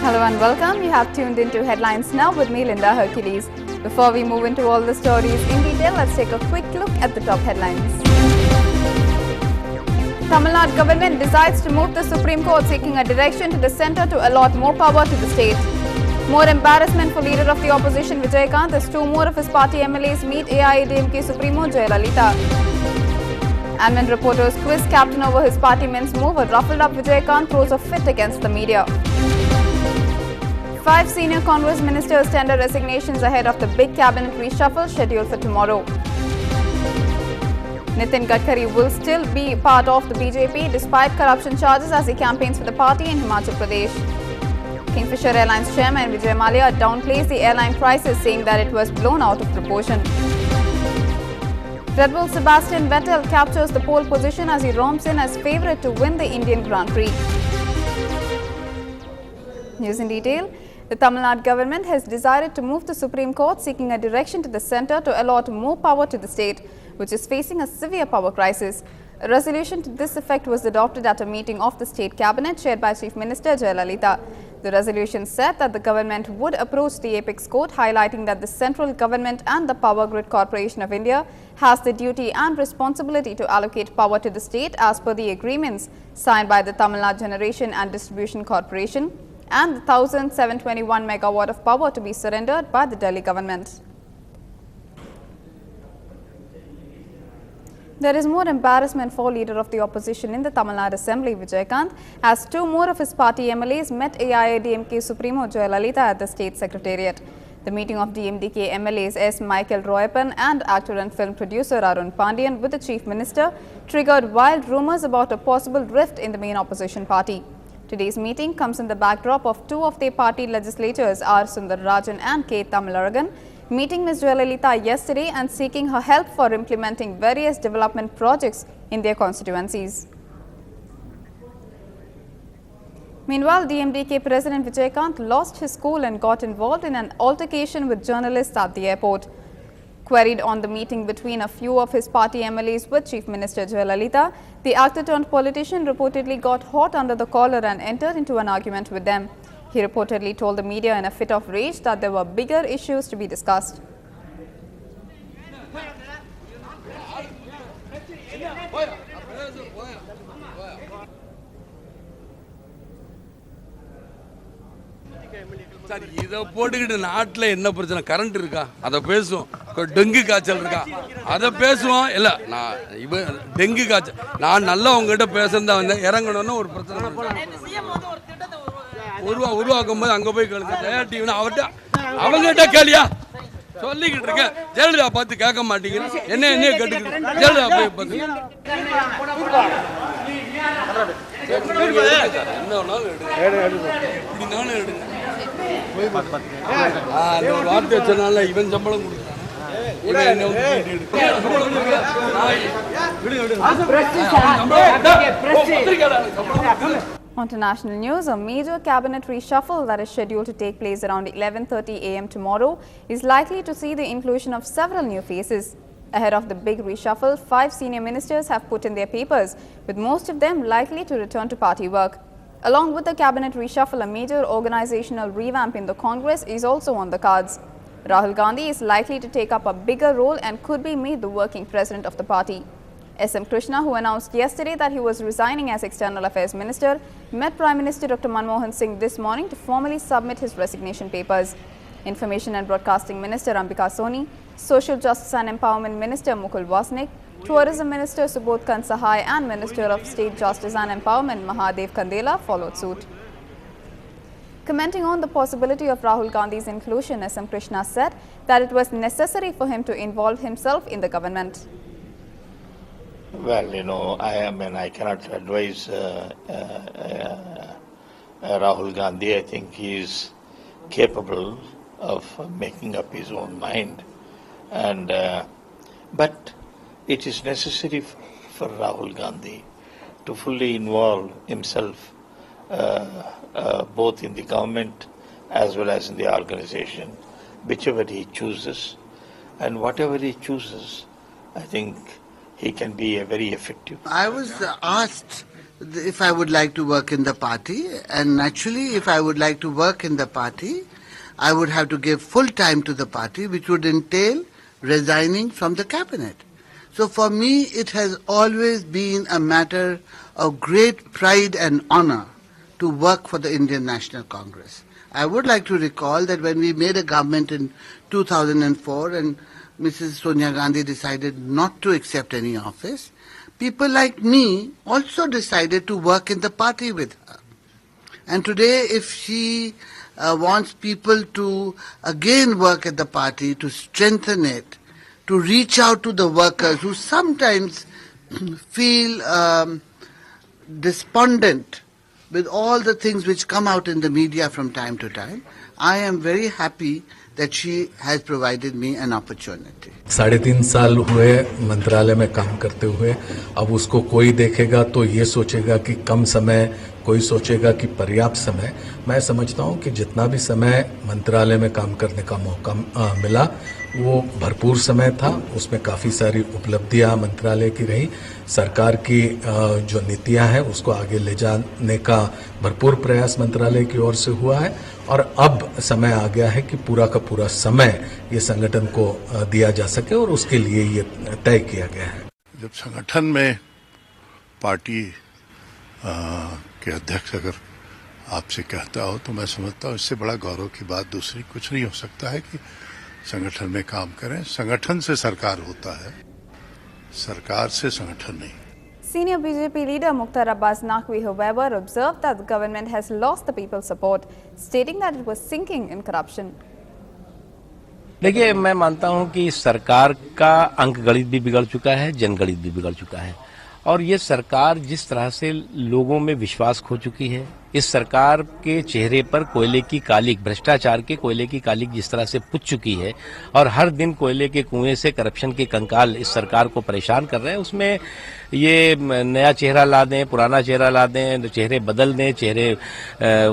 Hello and welcome. You have tuned into Headlines Now with me, Linda Hercules. Before we move into all the stories in detail, let's take a quick look at the top headlines. Tamil Nadu government decides to move the Supreme Court, seeking a direction to the centre to allot more power to the state. More embarrassment for leader of the opposition Vijaykanth as two more of his party MLAs meet AIADMK Supremo Jayalalitha. And when reporters quiz captain over his party men's move, a ruffled up Vijaykanth throws a fit against the media. 5 senior Congress ministers tender resignations ahead of the big cabinet reshuffle scheduled for tomorrow. Nitin Gadkari will still be part of the BJP despite corruption charges as he campaigns for the party in Himachal Pradesh. Kingfisher Airlines chairman Vijay Mallya downplays the airline crisis, saying that it was blown out of proportion. Red Bull Sebastian Vettel captures the pole position as he romps in as favourite to win the Indian Grand Prix. News in detail. The Tamil Nadu government has decided to move the Supreme Court, seeking a direction to the centre to allot more power to the state, which is facing a severe power crisis. A resolution to this effect was adopted at a meeting of the state cabinet chaired by Chief Minister Jayalalitha. The resolution said that the government would approach the apex court, highlighting that the central government and the Power Grid Corporation of India has the duty and responsibility to allocate power to the state as per the agreements signed by the Tamil Nadu Generation and Distribution Corporation and the 1,721 megawatt of power to be surrendered by the Delhi government. There is more embarrassment for leader of the opposition in the Tamil Nadu Assembly, Vijaykanth, as two more of his party MLAs met AIADMK Supremo Jayalalitha at the state secretariat. The meeting of DMDK MLAs S. Michael Royapan and actor and film producer Arun Pandian with the Chief Minister triggered wild rumours about a possible rift in the main opposition party. Today's meeting comes in the backdrop of two of their party legislators, R. Sundar Rajan and K. Tamilaragan, meeting Ms. Jayalalitha yesterday and seeking her help for implementing various development projects in their constituencies. Meanwhile, DMDK President Vijaykanth lost his cool and got involved in an altercation with journalists at the airport. Queried on the meeting between a few of his party MLAs with Chief Minister Jayalalitha, the actor-turned-politician reportedly got hot under the collar and entered into an argument with them. He reportedly told the media in a fit of rage that there were bigger issues to be discussed. சரி இதை போட்டுக்கிட்டு நாட்டில் என்ன பிரச்சனை current இருக்கா அதை பேசுவோம் dengue காய்ச்சல் இருக்கா அதை பேசுவோம் இல்லை நான் டெங்கு காய்ச்சல் நான் நல்லா உங்ககிட்ட பேசுறதா வந்தேன் இறங்கணும்னு ஒரு பிரச்சனை உருவாக்கும் போது அங்கே போய் கேளுங்க ஜெயா டிவின்னு அவர்கிட்ட அவங்ககிட்ட கேளியா சொல்லிக்கிட்டு இருக்கேன் ஜெயலலிதா பார்த்து கேட்க மாட்டேங்கிறேன் என்னையே கேட்டுக்கிட்டு ஜெயலலிதா போய் பார்த்து என்ன வேணாலும் இப்படி நானும் எடுங்க ஒரு வார்த்தை சொன்னால இவன் சம்பளம் On to national news, a major cabinet reshuffle that is scheduled to take place around 11:30 a.m. tomorrow is likely to see the inclusion of several new faces. Ahead of the big reshuffle, 5 senior ministers have put in their papers, with most of them likely to return to party work. Along with the cabinet reshuffle, a major organizational revamp in the Congress is also on the cards. Rahul Gandhi is likely to take up a bigger role and could be made the working president of the party. S.M. Krishna, who announced yesterday that he was resigning as External Affairs Minister, met Prime Minister Dr. Manmohan Singh this morning to formally submit his resignation papers. Information and Broadcasting Minister Ambika Soni, Social Justice and Empowerment Minister Mukul Wasnik, Tourism Minister Subodh Kansahai and Minister of State Justice and Empowerment Mahadev Kandela followed suit. Commenting on the possibility of Rahul Gandhi's inclusion, S.M. Krishna said that it was necessary for him to involve himself in the government. Well, I cannot advise Rahul Gandhi. I think he is capable of making up his own mind, but it is necessary for Rahul Gandhi to fully involve himself both in the government as well as in the organization, whichever he chooses, and whatever he chooses, I think he can be a very effective. I was asked if I would like to work in the party, and naturally if I would like to work in the party, I would have to give full time to the party, which would entail resigning from the cabinet. So for me, it has always been a matter of great pride and honor to work for the Indian National Congress. I would like to recall that when we made a government in 2004 and Mrs. Sonia Gandhi decided not to accept any office, people like me also decided to work in the party with her. And today, if she wants people to again work at the party, to strengthen it, to reach out to the workers who sometimes feel despondent with all the things which come out in the media from time to time, I am very happy that she has provided me an opportunity. 3.5 साल हुए मंत्रालय में काम करते हुए, अब उसको कोई देखेगा तो ये सोचेगा कि कम समय, कोई सोचेगा कि पर्याप्त समय। मैं समझता हूँ कि जितना भी समय मंत्रालय में काम करने का मौका मिला वो भरपूर समय था, उसमें काफ़ी सारी उपलब्धियां मंत्रालय की रही। सरकार की जो नीतियां हैं उसको आगे ले जाने का भरपूर प्रयास मंत्रालय की ओर से हुआ है और अब समय आ गया है कि पूरा का पूरा समय ये संगठन को दिया जा सके और उसके लिए ये तय किया गया है। जब संगठन में पार्टी के अध्यक्ष अगर आपसे कहता हो तो मैं समझता हूँ इससे बड़ा गौरव की बात दूसरी कुछ नहीं हो सकता है कि संगठन में काम करें। संगठन से सरकार होता है, सरकार से संगठन नहीं। Senior BJP leader Mukhtar Abbas Naqvi, however, observed that the government has lost the people's support, stating that it was sinking in corruption. देखिए, मैं मानता हूं कि सरकार का अंक गणित भी बिगड़ चुका है, जनगणित भी बिगड़ चुका है और ये सरकार जिस तरह से लोगों में विश्वास खो चुकी है, इस सरकार के चेहरे पर कोयले की कालिक, भ्रष्टाचार के कोयले की कालिक जिस तरह से पुत चुकी है और हर दिन कोयले के कुएं से करप्शन के कंकाल इस सरकार को परेशान कर रहे हैं, उसमें ये नया चेहरा ला दें, पुराना चेहरा ला दें, चेहरे बदल दें, चेहरे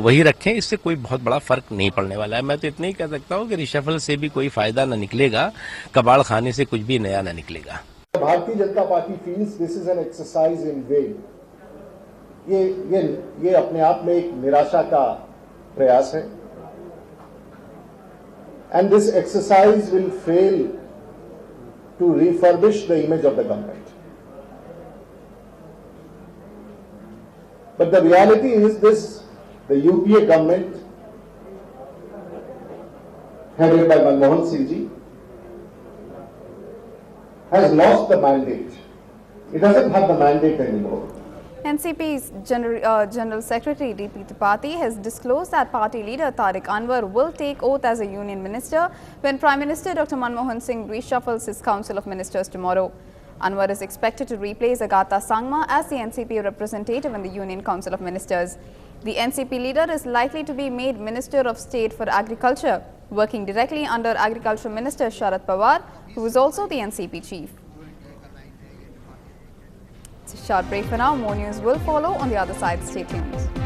वही रखें, इससे कोई बहुत बड़ा फर्क नहीं पड़ने वाला है। मैं तो इतना ही कह सकता हूँ कि रिशफल से भी कोई फायदा न निकलेगा, कबाड़ खाने से कुछ भी नया न निकलेगा। Bharatiya Janata party feels this is an exercise in vain. ये अपने आप में एक निराशा का प्रयास है and this exercise will fail to refurbish the image of the government. But the reality is this: the UPA government headed by Manmohan Singh ji has lost the mandate. It doesn't have the mandate anymore. NCP's General Secretary D.P. Tripathi has disclosed that party leader Tariq Anwar will take oath as a union minister when Prime Minister Dr. Manmohan Singh reshuffles his Council of Ministers tomorrow. Anwar is expected to replace Agatha Sangma as the NCP representative in the Union Council of Ministers. The NCP leader is likely to be made Minister of State for Agriculture, working directly under Agriculture Minister Sharad Pawar, who is also the NCP chief. It's a short break for now. More news will follow on the other side. Stay tuned.